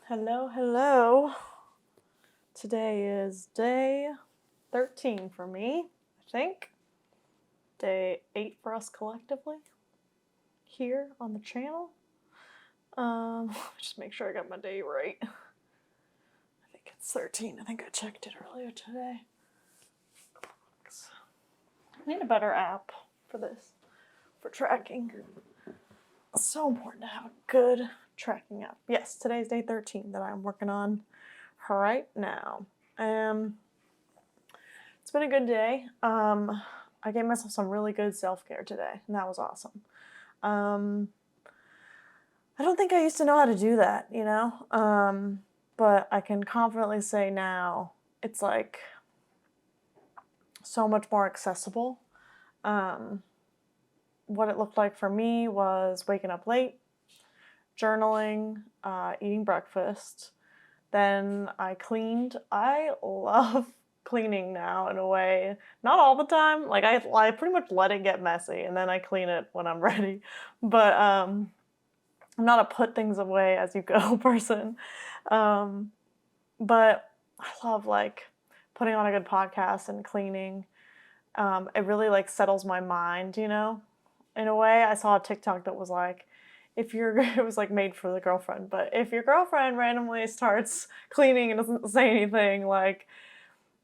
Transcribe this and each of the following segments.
Hello, hello. Today is day 13 for me, I think. Day 8 for us collectively here on the channel. Just make sure I got my day right. I think it's 13. I think I checked it earlier today. I need a better app for this, for tracking. It's so important to have a good tracking app. Yes, today's day 13 that I'm working on right now. It's been a good day. I gave myself some really good self-care today, and that was awesome. I don't think I used to know how to do that, you know? But I can confidently say now it's like so much more accessible. What it looked like for me was waking up late, journaling, eating breakfast. Then I cleaned. I love cleaning now in a way. Not all the time. Like I pretty much let it get messy and then I clean it when I'm ready. But I'm not a put things away as you go person. But I love like putting on a good podcast and cleaning. It really like settles my mind, you know? In a way, I saw a TikTok that was like, it was like made for the girlfriend, but if your girlfriend randomly starts cleaning and doesn't say anything, like,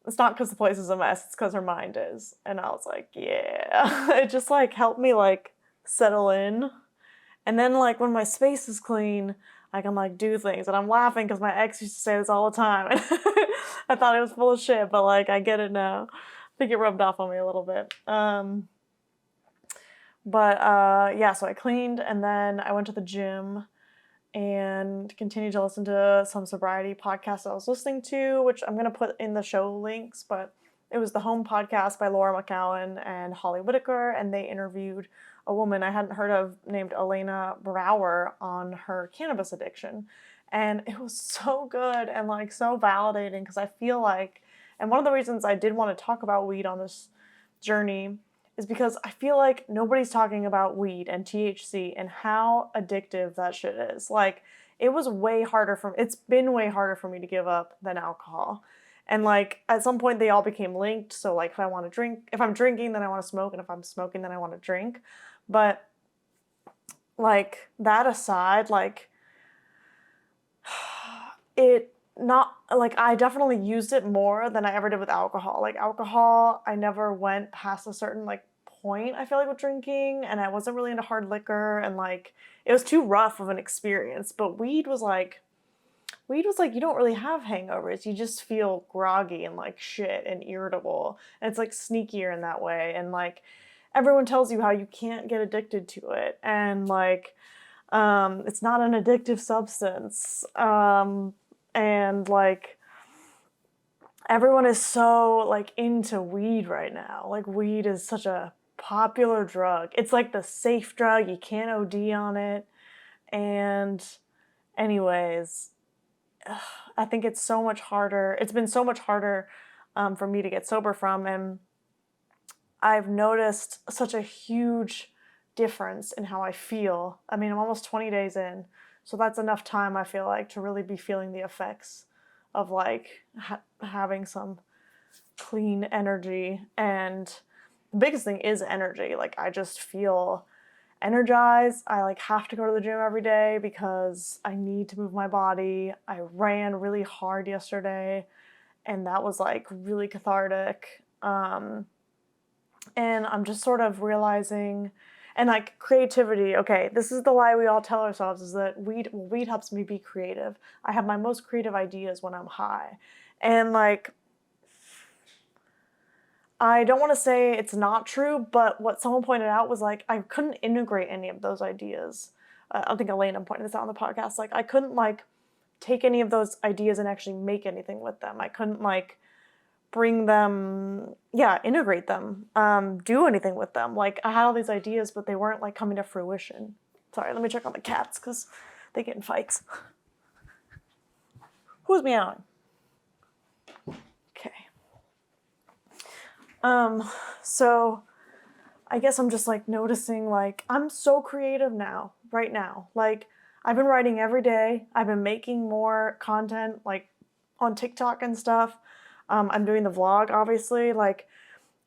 it's not because the place is a mess, it's because her mind is. And I was like, yeah. It just like helped me like settle in. And then like when my space is clean, I can like do things. And I'm laughing because my ex used to say this all the time. And I thought it was full of shit, but like I get it now. I think it rubbed off on me a little bit. Yeah, so I cleaned and then I went to the gym and continued to listen to some sobriety podcasts I was listening to, which I'm going to put in the show links, but it was the Home podcast by Laura McCowan and Holly Whitaker, and they interviewed a woman I hadn't heard of named Elena Brower on her cannabis addiction. And it was so good and like so validating because I feel like, and one of the reasons I did want to talk about weed on this journey is because I feel like nobody's talking about weed and THC and how addictive that shit is. Like, it's been way harder for me to give up than alcohol. And like, at some point they all became linked. So like, if I'm drinking, then I want to smoke. And if I'm smoking, then I want to drink. But like, that aside, like, I definitely used it more than I ever did with alcohol. Like alcohol, I never went past a certain like point, I feel like, with drinking, and I wasn't really into hard liquor, and like it was too rough of an experience. But weed was like you don't really have hangovers. You just feel groggy and like shit and irritable. And it's like sneakier in that way. And like everyone tells you how you can't get addicted to it. And like it's not an addictive substance. And like everyone is so like into weed right now. Like weed is such a popular drug. It's like the safe drug. You can't OD on it. And anyways, I think it's so much harder. It's been so much harder for me to get sober from. And I've noticed such a huge difference in how I feel. I mean, I'm almost 20 days in. So that's enough time, I feel like, to really be feeling the effects of like having some clean energy. And the biggest thing is energy. Like I just feel energized. I like have to go to the gym every day because I need to move my body. I ran really hard yesterday and that was like really cathartic. And I'm just sort of realizing, and like creativity, okay, this is the lie we all tell ourselves, is that weed helps me be creative. I have my most creative ideas when I'm high. And like, I don't want to say it's not true, but what someone pointed out was like, I couldn't integrate any of those ideas. I think Elena pointed this out on the podcast. Like, I couldn't like take any of those ideas and actually make anything with them. I couldn't like bring them, integrate them, do anything with them. Like I had all these ideas, but they weren't like coming to fruition. Sorry, let me check on the cats because they get in fights. Who's meowing? Okay. So I guess I'm just like noticing like I'm so creative now, right now. Like I've been writing every day. I've been making more content, like on TikTok and stuff. I'm doing the vlog, obviously, like,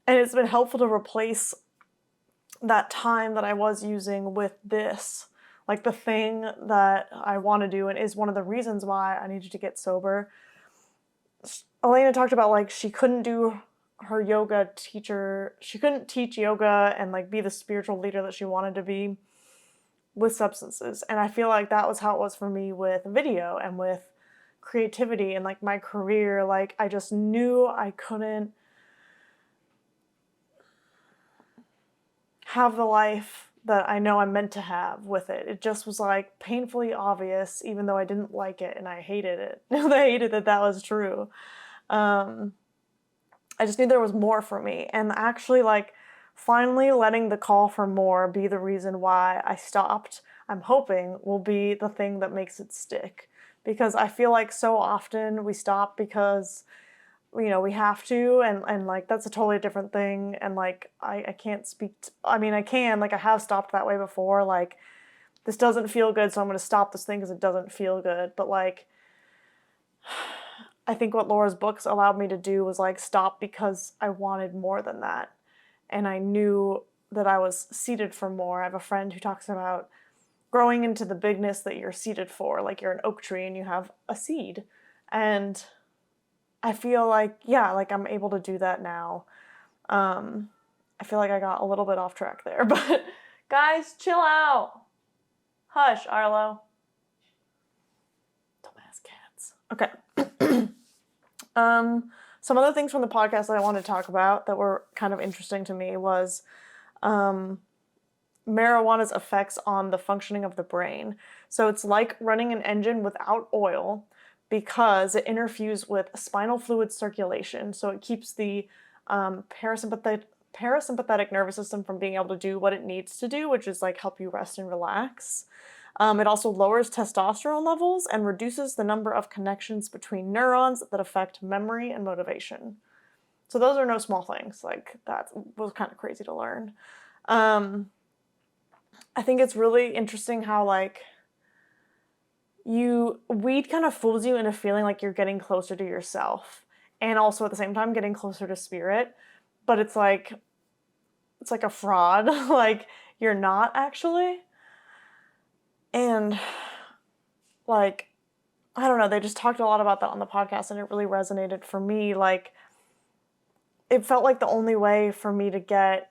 and it's been helpful to replace that time that I was using with this, like the thing that I want to do and is one of the reasons why I needed to get sober. Elena talked about like she couldn't do her yoga teacher, she couldn't teach yoga and like be the spiritual leader that she wanted to be with substances. And I feel like that was how it was for me with video and with creativity and like my career. Like I just knew I couldn't have the life that I know I'm meant to have with it. It just was like painfully obvious, even though I didn't like it and I hated it. I hated that that was true. I just knew there was more for me. And actually, like, finally letting the call for more be the reason why I stopped, I'm hoping will be the thing that makes it stick. Because I feel like so often we stop because, you know, we have to, and like, that's a totally different thing. And like, I can't speak, I mean, I can, like, I have stopped that way before. Like, this doesn't feel good, so I'm going to stop this thing because it doesn't feel good. But like, I think what Laura's books allowed me to do was like stop because I wanted more than that. And I knew that I was seeded for more. I have a friend who talks about growing into the bigness that you're seeded for. Like you're an oak tree and you have a seed. And I feel like, yeah, like I'm able to do that now. I feel like I got a little bit off track there, but guys, chill out. Hush, Arlo. Dumbass cats. Okay. Some other things from the podcast that I wanted to talk about that were kind of interesting to me was marijuana's effects on the functioning of the brain. So it's like running an engine without oil because it interferes with spinal fluid circulation. So it keeps the parasympathetic nervous system from being able to do what it needs to do, which is like help you rest and relax. It also lowers testosterone levels and reduces the number of connections between neurons that affect memory and motivation. So those are no small things. Like that was kind of crazy to learn. I think it's really interesting how like weed kind of fools you into feeling like you're getting closer to yourself and also at the same time getting closer to spirit. But it's like a fraud. Like you're not actually. And like, I don't know, they just talked a lot about that on the podcast and it really resonated for me. Like, it felt like the only way for me to get,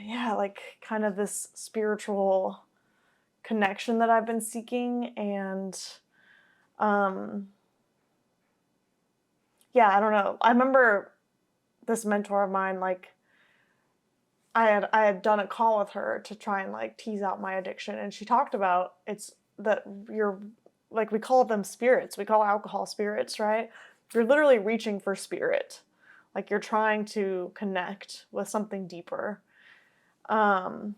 yeah, like kind of this spiritual connection that I've been seeking. And, yeah, I don't know. I remember this mentor of mine, like, I had done a call with her to try and like tease out my addiction, and she talked about it's that you're like, we call them spirits, we call alcohol spirits, right? You're literally reaching for spirit, like you're trying to connect with something deeper. And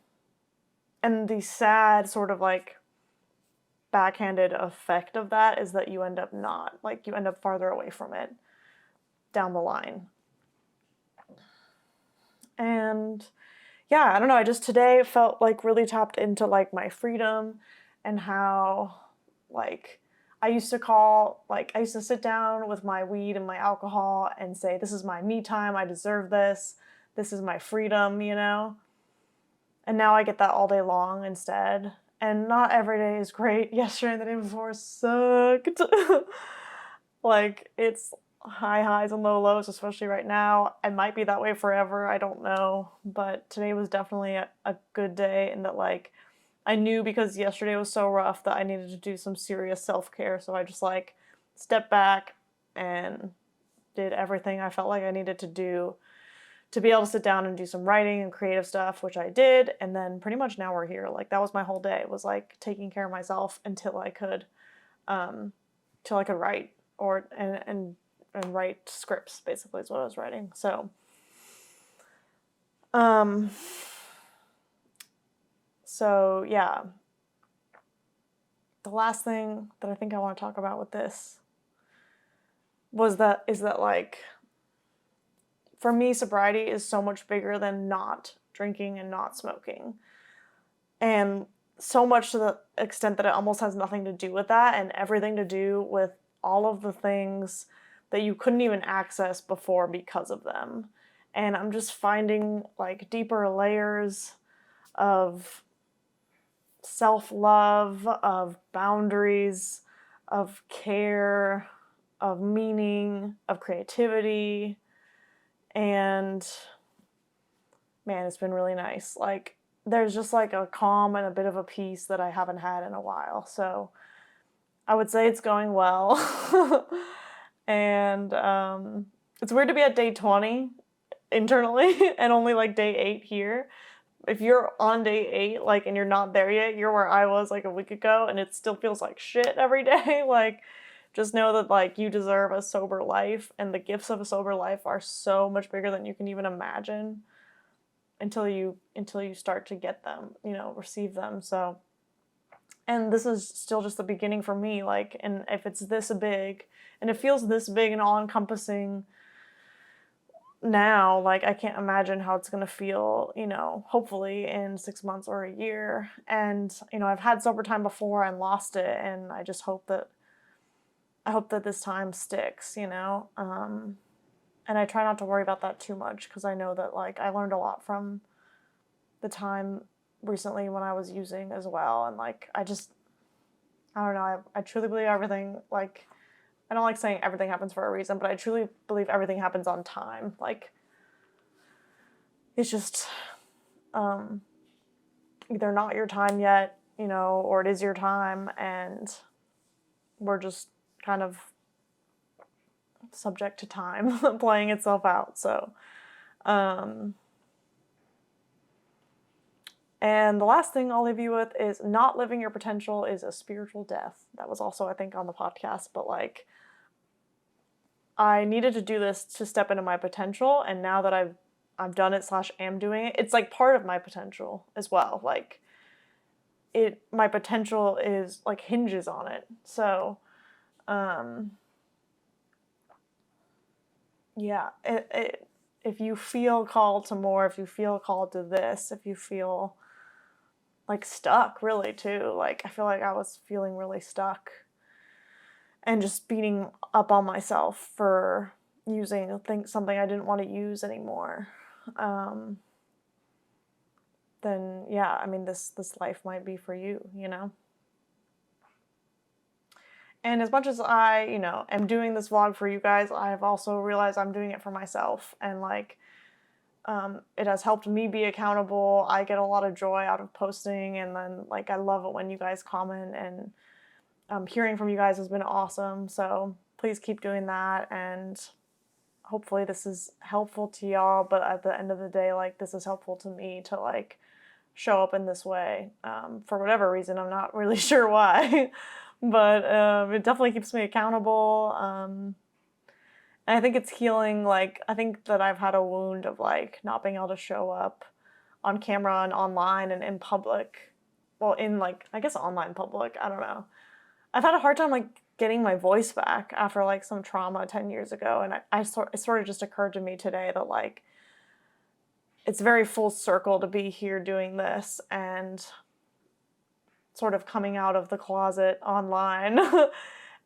the sad sort of like backhanded effect of that is that you end up not, like you end up farther away from it down the line. And yeah, I don't know, I just today felt like really tapped into like my freedom and how like I used to sit down with my weed and my alcohol and say, this is my me time, I deserve this, this is my freedom, you know? And now I get that all day long instead. And not every day is great. Yesterday and the day before sucked. Like, it's high highs and low lows, especially right now. It might be that way forever, I don't know. But today was definitely a good day, and that like I knew because yesterday was so rough that I needed to do some serious self-care. So I just like stepped back and did everything I felt like I needed to do to be able to sit down and do some writing and creative stuff, which I did. And then pretty much now we're here. Like that was my whole day, was like taking care of myself until I could write and write scripts, basically is what I was writing. So yeah, the last thing that I think I want to talk about with this is that like, for me, sobriety is so much bigger than not drinking and not smoking. And so much to the extent that it almost has nothing to do with that and everything to do with all of the things that you couldn't even access before because of them. And I'm just finding like deeper layers of self-love, of boundaries, of care, of meaning, of creativity. And man, it's been really nice. Like, there's just like a calm and a bit of a peace that I haven't had in a while. So I would say it's going well. And it's weird to be at day 20 internally and only like day 8 here. If you're on day 8, like, and you're not there yet, you're where I was like a week ago, and it still feels like shit every day. Like, just know that like you deserve a sober life, and the gifts of a sober life are so much bigger than you can even imagine until you start to get them, you know, receive them. So, and this is still just the beginning for me, like, and if it's this big and it feels this big and all encompassing now, like, I can't imagine how it's going to feel, you know, hopefully in 6 months or a year. And, you know, I've had sober time before and lost it, and I just hope that this time sticks, you know. And I try not to worry about that too much, because I know that, like, I learned a lot from the time recently when I was using as well. And, like, I don't know, I truly believe everything, like, I don't like saying everything happens for a reason, but I truly believe everything happens on time. Like, it's just either not your time yet, you know, or it is your time, and we're just kind of subject to time playing itself out. So, and the last thing I'll leave you with is not living your potential is a spiritual death. That was also, I think, on the podcast, but like, I needed to do this to step into my potential, and now that I've done it / am doing it, it's like part of my potential as well. Like, my potential is like hinges on it. So, yeah, if you feel called to more, if you feel called to this, if you feel like stuck, really, too, like, I feel like I was feeling really stuck and just beating up on myself for using something I didn't want to use anymore, then yeah, I mean, this life might be for you, you know? And as much as I, you know, am doing this vlog for you guys, I've also realized I'm doing it for myself, and like, it has helped me be accountable. I get a lot of joy out of posting, and then like, I love it when you guys comment, and hearing from you guys has been awesome. So please keep doing that, and hopefully this is helpful to y'all. But at the end of the day, like, this is helpful to me to like show up in this way, for whatever reason. I'm not really sure why, but it definitely keeps me accountable. And I think it's healing. Like, I think that I've had a wound of like not being able to show up on camera and online and in public. Well, in like, I guess online public, I don't know. I've had a hard time like getting my voice back after like some trauma 10 years ago, and it sort of just occurred to me today that like, it's very full circle to be here doing this and sort of coming out of the closet online.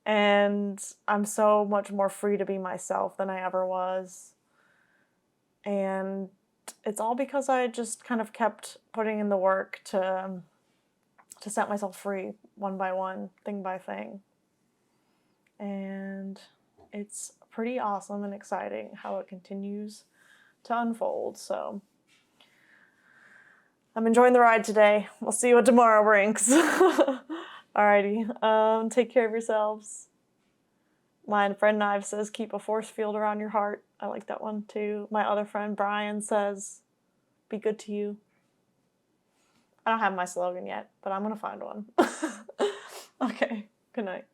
And I'm so much more free to be myself than I ever was. And it's all because I just kind of kept putting in the work to set myself free, one by one, thing by thing. And it's pretty awesome and exciting how it continues to unfold. So I'm enjoying the ride today. We'll see what tomorrow brings. Alrighty, take care of yourselves. My friend Knives says, keep a force field around your heart. I like that one too. My other friend Brian says, be good to you. I don't have my slogan yet, but I'm gonna find one. Okay, good night.